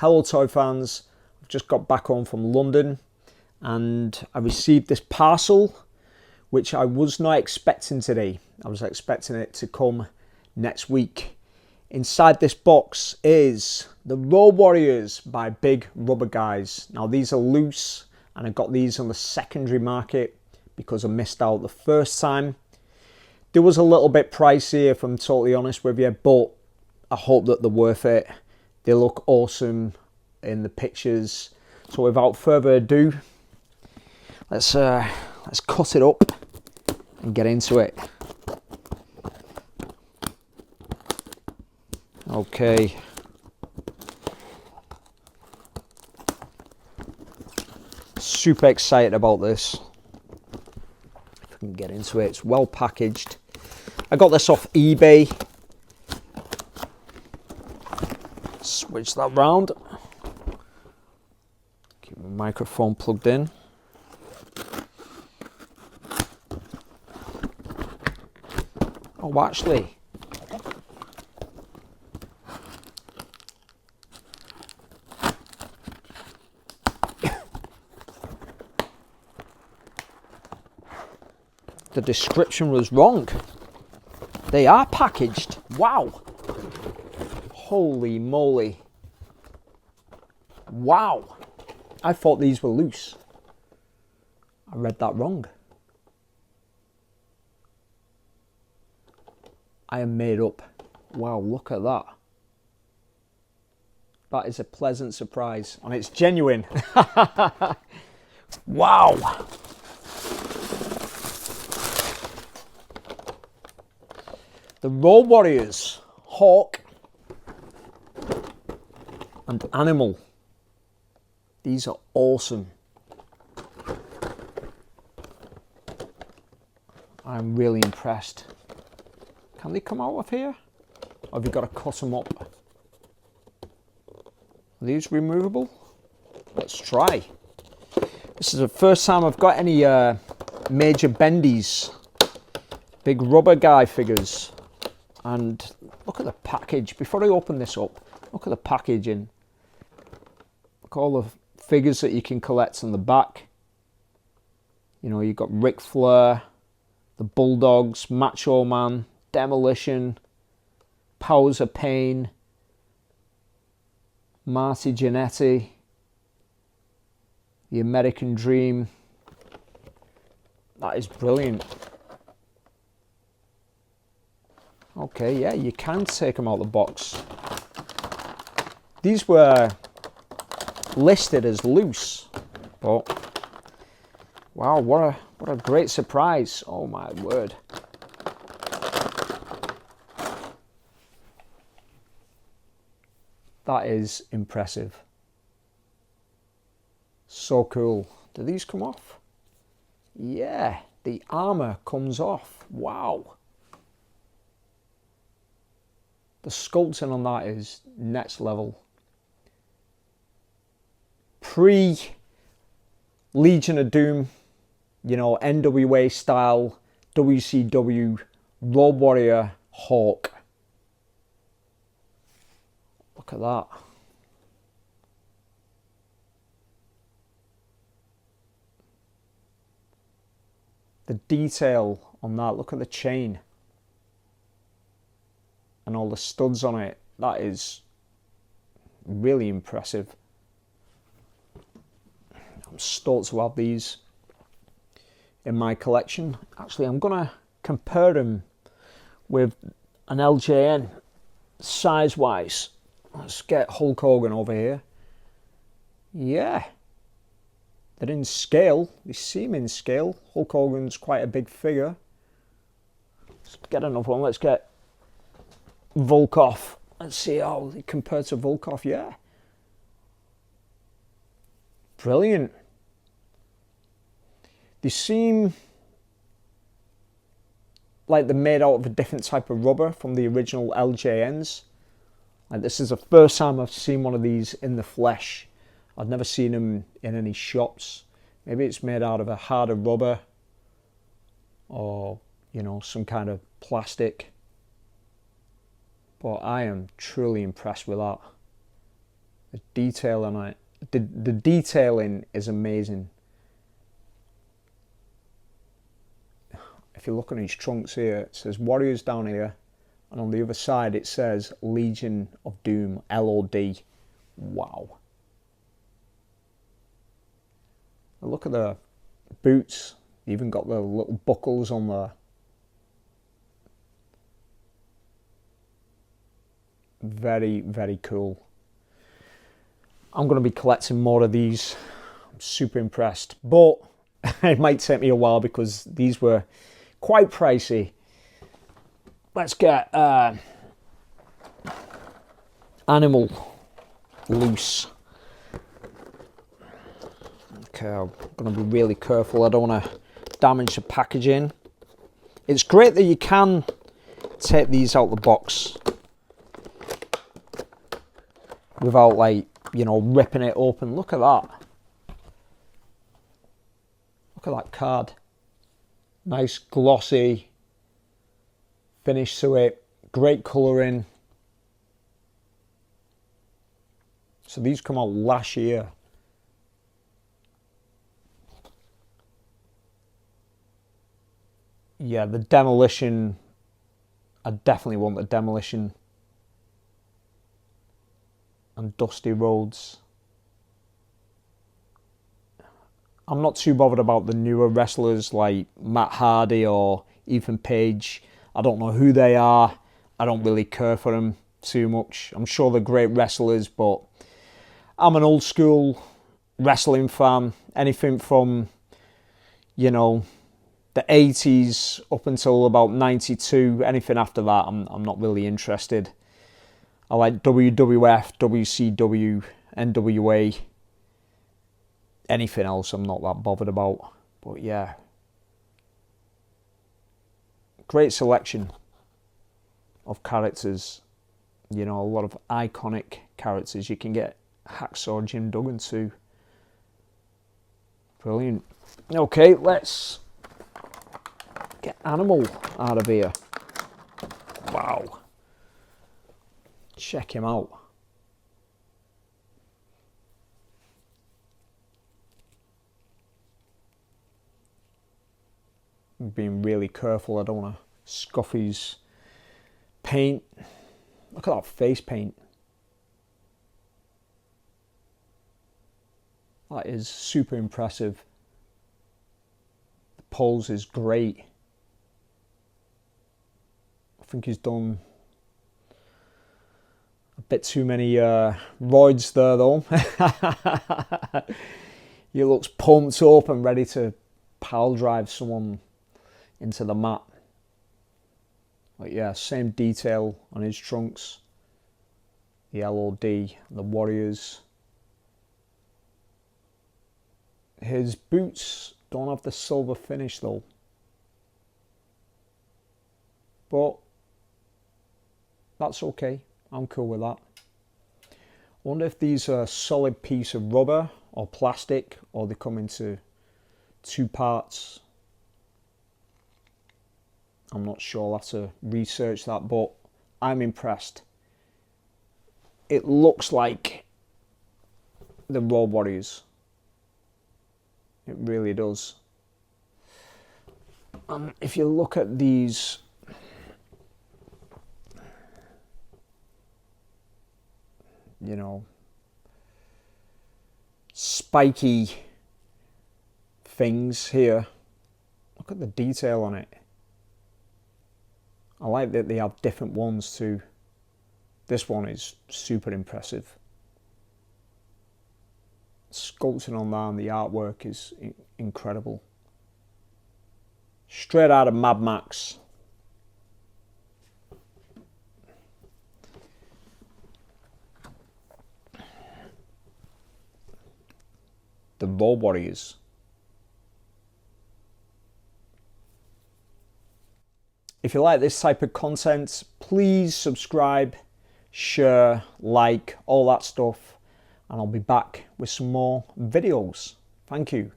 Hello toy fans, I've just got back home from London and I received this parcel which I was not expecting today. I was expecting it to come next week. Inside this box is the Road Warriors by Big Rubber Guys. Now these are loose and I got these on the secondary market because I missed out the first time. They was a little bit pricey if I'm totally honest with you, but I hope that they're worth it. They look awesome in the pictures. So without further ado, let's cut it up and get into it. Okay. Super excited about this. If I can get into it, it's well packaged. I got this off eBay. Switch that round. Keep my microphone plugged in. Oh, actually, the description was wrong. They are packaged. Wow. Holy moly. Wow. I thought these were loose. I read that wrong. I am made up. Wow, look at that. That is a pleasant surprise. And it's genuine. Wow. The Road Warriors, Hawk and Animal. These are awesome. I'm really impressed. Can they come out of here? Or have you got to cut them up? Are these removable? Let's try. This is the first time I've got any major Bendies Big Rubber Guy figures. And look at the package. Before I open this up, look at the packaging. Look at all the figures that you can collect on the back. You know, you've got Ric Flair, the Bulldogs, Macho Man, Demolition, Powers of Pain, Marty Jannetty, the American Dream. That is brilliant. Okay, yeah, you can take them out of the box. These were listed as loose, but wow, what a great surprise. Oh my word. That is impressive. So cool. Do these come off? Yeah, the armor comes off. Wow. The sculpting on that is next level. Pre-Legion of Doom, you know, NWA style, WCW, Road Warrior, Hawk. Look at that. The detail on that, look at the chain. And all the studs on it, that is really impressive. I'm stoked to have these in my collection. Actually, I'm gonna compare them with an LJN size-wise. Let's get Hulk Hogan over here. Yeah, they're in scale. They seem in scale. Hulk Hogan's quite a big figure. Let's get another one. Let's get Volkov. Let's see how they compare to Volkov. Yeah. Brilliant. They seem like they're made out of a different type of rubber from the original LJNs. Like, this is the first time I've seen one of these in the flesh. I've never seen them in any shops. Maybe it's made out of a harder rubber or, you know, some kind of plastic. But I am truly impressed with that. The detail on it, the detailing is amazing. If you look on his trunks here, it says Warriors down here, and on the other side it says Legion of Doom, LOD. Wow. And look at the boots, even got the little buckles on there. Very, very cool. I'm going to be collecting more of these. I'm super impressed, but it might take me a while because these were quite pricey. Let's get Animal loose. Okay, I'm going to be really careful. I don't want to damage the packaging. It's great that you can take these out the box without, like, you know, ripping it open. Look at that. Look at that card. Nice glossy finish to it. Great colouring. So these come out last year. Yeah, the Demolition. I definitely want the Demolition. And Dusty Rhodes. I'm not too bothered about the newer wrestlers like Matt Hardy or Ethan Page. I don't know who they are. I don't really care for them too much. I'm sure they're great wrestlers, but I'm an old school wrestling fan. Anything from, you know, the 80s up until about 92. Anything after that, I'm not really interested. I like WWF, WCW, NWA. Anything else I'm not that bothered about. But yeah. Great selection of characters. You know, a lot of iconic characters. You can get Hacksaw Jim Duggan too. Brilliant. Okay, let's get Animal out of here. Wow. Check him out. I'm being really careful. I don't want to scuff his paint. Look at that face paint. That is super impressive. The pose is great. I think he's done a bit too many roids there though. He looks pumped up and ready to pile drive someone into the mat. But yeah, same detail on his trunks. The LOD, the Warriors. His boots don't have the silver finish though. But that's okay. I'm cool with that. I wonder if these are a solid piece of rubber or plastic, or they come into two parts. I'm not sure. I'll have to research that, but I'm impressed. It looks like the Road Warriors. It really does. If you look at these, you know, spiky things here, look at the detail on it. I like that they have different ones too. This one is super impressive. Sculpting on that and the artwork is incredible. Straight out of Mad Max. The Road Warriors. If you like this type of content, please subscribe, share, like, all that stuff, and I'll be back with some more videos. Thank you.